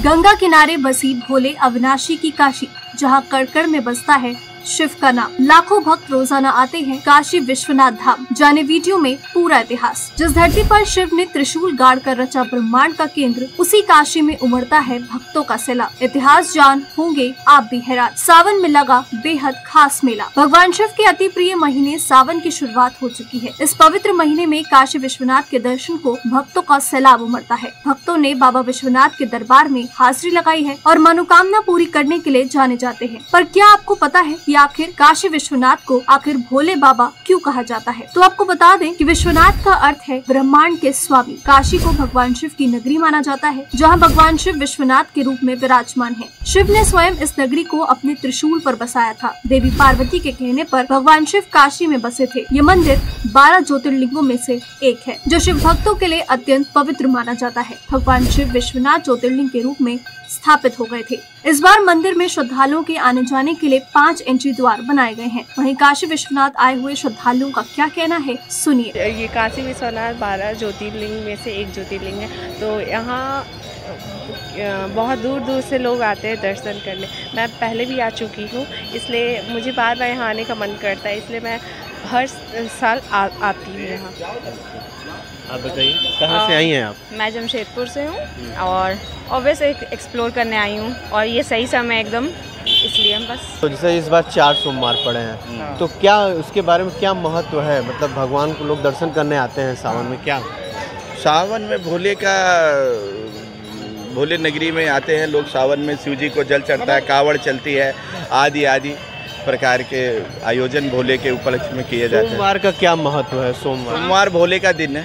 गंगा किनारे बसी भोले अविनाशी की काशी, जहां कड़कड़ में बसता है शिव का नाम। लाखों भक्त रोजाना आते हैं काशी विश्वनाथ धाम। जाने वीडियो में पूरा इतिहास। जिस धरती पर शिव ने त्रिशूल गाड़ कर रचा ब्रह्मांड का केंद्र, उसी काशी में उमड़ता है भक्तों का सैलाब। इतिहास जान होंगे आप भी हैरान। सावन में लगा बेहद खास मेला। भगवान शिव के अति प्रिय महीने सावन की शुरुआत हो चुकी है। इस पवित्र महीने में काशी विश्वनाथ के दर्शन को भक्तों का सैलाब उमड़ता है। भक्तों ने बाबा विश्वनाथ के दरबार में हाजिरी लगाई है और मनोकामना पूरी करने के लिए जाने जाते हैं। पर क्या आपको पता है कि आखिर काशी विश्वनाथ को आखिर भोले बाबा क्यों कहा जाता है? तो आपको बता दें कि विश्वनाथ का अर्थ है ब्रह्मांड के स्वामी। काशी को भगवान शिव की नगरी माना जाता है, जहां भगवान शिव विश्वनाथ के रूप में विराजमान है। शिव ने स्वयं इस नगरी को अपने त्रिशूल पर बसाया था। देवी पार्वती के कहने पर भगवान शिव काशी में बसे थे। ये मंदिर 12 ज्योतिर्लिंगों में से एक है, जो शिव भक्तों के लिए अत्यंत पवित्र माना जाता है। भगवान शिव विश्वनाथ ज्योतिर्लिंग के रूप में स्थापित हो गए थे। इस बार मंदिर में श्रद्धालुओं के आने जाने के लिए 5 एंट्री द्वार बनाए गए हैं। वहीं काशी विश्वनाथ आए हुए श्रद्धालुओं का क्या कहना है, सुनिए। ये काशी विश्वनाथ 12 ज्योतिर्लिंग में से एक ज्योतिर्लिंग है, तो यहाँ बहुत दूर दूर से लोग आते हैं दर्शन करने। मैं पहले भी आ चुकी हूँ, इसलिए मुझे बार बार यहाँ आने का मन करता है, इसलिए मैं हर साल आती हूँ यहाँ। आप बताइए, कहाँ से आई हैं आप? मैं जमशेदपुर से हूँ और ऑब्वियस एक्सप्लोर करने आई हूँ, और ये सही समय एकदम, इसलिए हम बस। तो जैसे इस बार 4 सोमवार पड़े हैं, तो क्या उसके बारे में क्या महत्व है? मतलब भगवान को लोग दर्शन करने आते हैं सावन में, क्या? सावन में भोले नगरी में आते हैं लोग। सावन में शिव जी को जल चढ़ता है, कावड़ चलती है, आदि प्रकार के आयोजन भोले के उपलक्ष्य में किए जाते हैं। सोमवार का क्या महत्व है? सोमवार भोले का दिन है।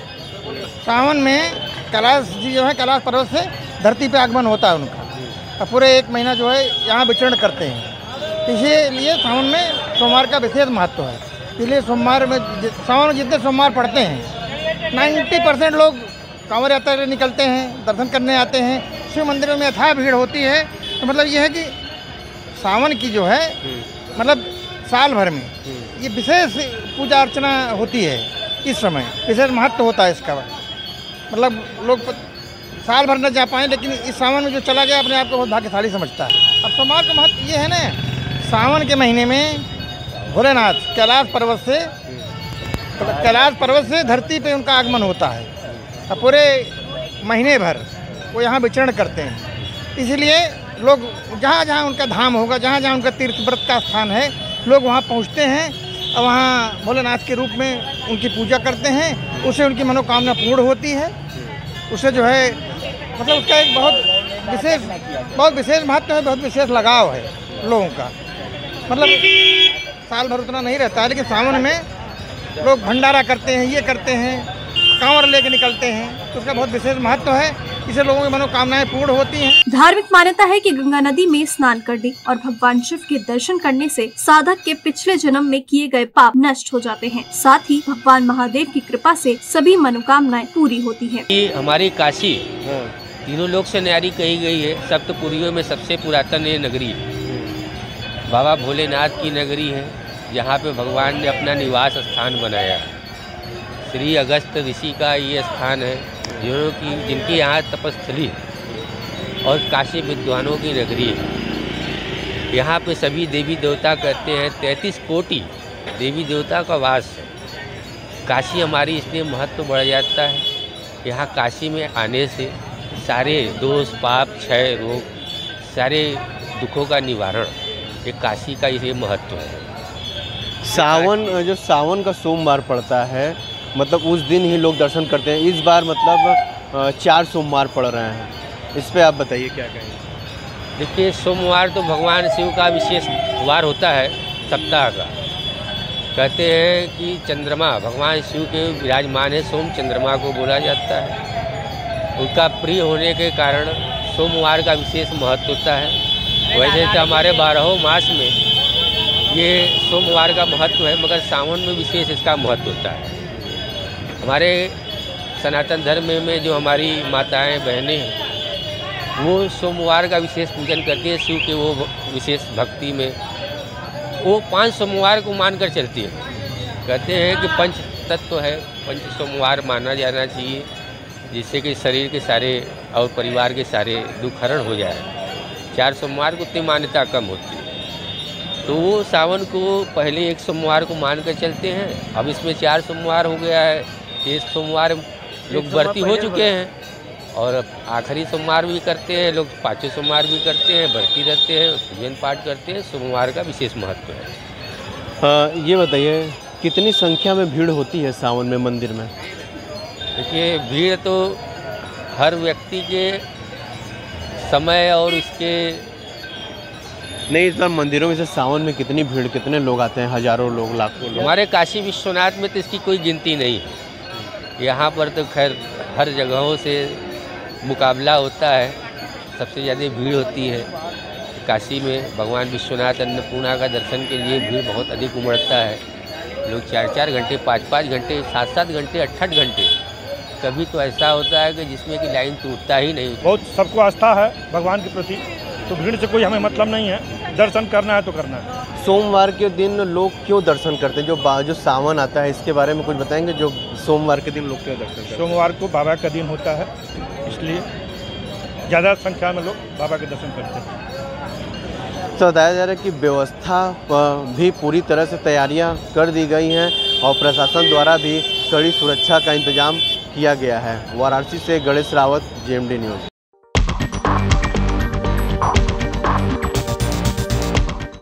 सावन में कैलाश जी जो है, कैलाश पर्वत से धरती पे आगमन होता है उनका, और पूरे 1 महीना जो है यहाँ विचरण करते हैं। इसीलिए सावन में सोमवार का विशेष महत्व है। इसलिए सोमवार में सावन में जितने सोमवार पड़ते हैं 90% लोग कांवड़ यात्रा के निकलते हैं, दर्शन करने आते हैं। शिव मंदिरों में अथाह भीड़ होती है। तो मतलब ये है कि सावन की जो है मतलब साल भर में ये विशेष पूजा अर्चना होती है। इस समय विशेष महत्व होता है इसका। मतलब लोग साल भर न जा पाएँ, लेकिन इस सावन में जो चला गया अपने आप को बहुत भाग्यशाली समझता है। अब सोमवार का महत्व ये है ना, सावन के महीने में भोलेनाथ कैलाश पर्वत से धरती पे उनका आगमन होता है, और पूरे महीने भर वो यहाँ विचरण करते हैं। इसलिए लोग जहाँ जहाँ उनका धाम होगा, जहाँ जहाँ उनका तीर्थ व्रत का स्थान है, लोग वहाँ पहुँचते हैं और वहाँ भोलेनाथ के रूप में उनकी पूजा करते हैं। उससे उनकी मनोकामना पूर्ण होती है। उससे जो है मतलब उसका एक बहुत विशेष महत्व है, बहुत विशेष लगाव है लोगों का। मतलब साल भर उतना नहीं रहता है, लेकिन सावन में लोग भंडारा करते हैं, ये करते हैं, कांवड़ लेके निकलते हैं, तो उसका बहुत विशेष महत्व है। इससे लोगों की मनोकामनाएं पूर्ण होती हैं। धार्मिक मान्यता है कि गंगा नदी में स्नान करने और भगवान शिव के दर्शन करने से साधक के पिछले जन्म में किए गए पाप नष्ट हो जाते हैं। साथ ही भगवान महादेव की कृपा से सभी मनोकामनाएं पूरी होती हैं। हमारी काशी तीनों लोक से न्यारी कही गई है। सप्तपुरियों में सबसे पुरातन ये नगरी है। बाबा भोलेनाथ की नगरी है, जहाँ पे भगवान ने अपना निवास स्थान बनाया। श्री अगस्त ऋषि का ये स्थान है, जिनकी यहाँ तपस्थली और काशी विद्वानों की नगरी है। यहाँ पे सभी देवी देवता कहते हैं 33 कोटि देवी देवता का वास है। काशी हमारी इसलिए महत्व बढ़ जाता है। यहाँ काशी में आने से सारे दोष, पाप, क्षय, रोग, सारे दुखों का निवारण, ये काशी का ये महत्व है। सावन का सोमवार पड़ता है, मतलब उस दिन ही लोग दर्शन करते हैं। इस बार मतलब 4 सोमवार पड़ रहे हैं, इस पे आप बताइए क्या कहेंगे? देखिए, सोमवार तो भगवान शिव का विशेष वार होता है सप्ताह का। कहते हैं कि चंद्रमा भगवान शिव के विराजमान है, सोम चंद्रमा को बोला जाता है। उनका प्रिय होने के कारण सोमवार का विशेष महत्व होता है। वैसे तो हमारे 12 मास में ये सोमवार का महत्व है, मगर सावन में विशेष इसका महत्व होता है। हमारे सनातन धर्म में जो हमारी माताएं बहनें हैं, वो सोमवार का विशेष पूजन करती है। शिव के वो विशेष भक्ति में वो 5 सोमवार को मानकर चलती है। कहते हैं कि पंच तत्व है, पंच सोमवार माना जाना चाहिए। जिससे कि शरीर के सारे और परिवार के सारे दुख हरण हो जाए। 4 सोमवार को उतनी मान्यता कम होती है, तो वो सावन को पहले 1 सोमवार को मान कर चलते हैं। अब इसमें 4 सोमवार हो गया है, 1 सोमवार लोग व्रती हो चुके हैं और आखिरी सोमवार भी करते हैं लोग, 5 सोमवार भी करते हैं, व्रती रहते हैं, पूजन पाठ करते हैं। सोमवार का विशेष महत्व है। ये बताइए कितनी संख्या में भीड़ होती है सावन में मंदिर में? देखिए, भीड़ तो हर व्यक्ति के समय और उसके नहीं, इस बार मंदिरों में से सावन में कितनी भीड़, कितने लोग आते हैं? हजारों लोग, लाखों लोग। हमारे काशी विश्वनाथ में तो इसकी कोई गिनती नहीं है। यहाँ पर तो खैर हर जगहों से मुकाबला होता है, सबसे ज़्यादा भीड़ होती है। काशी में भगवान विश्वनाथ अन्नपूर्णा का दर्शन के लिए भीड़ बहुत अधिक उमड़ता है। लोग 4-4 घंटे, 5-5 घंटे, 7-7 घंटे, 8-8 घंटे, कभी तो ऐसा होता है कि जिसमें कि लाइन टूटता ही नहीं। बहुत सबको आस्था है भगवान के प्रति, तो भीड़ से कोई हमें मतलब नहीं है, दर्शन करना है तो करना है। सोमवार के दिन लोग क्यों दर्शन करते हैं? जो सावन आता है इसके बारे में कुछ बताएंगे? जो सोमवार के दिन लोग क्यों दर्शन करते हैं? सोमवार को बाबा का दिन होता है, इसलिए ज़्यादा संख्या में लोग बाबा के दर्शन करते हैं। तो बताया जा रहा है कि व्यवस्था भी पूरी तरह से तैयारियां कर दी गई हैं और प्रशासन द्वारा भी कड़ी सुरक्षा का इंतजाम किया गया है। वाराणसी से गणेश रावत, GMD न्यूज़।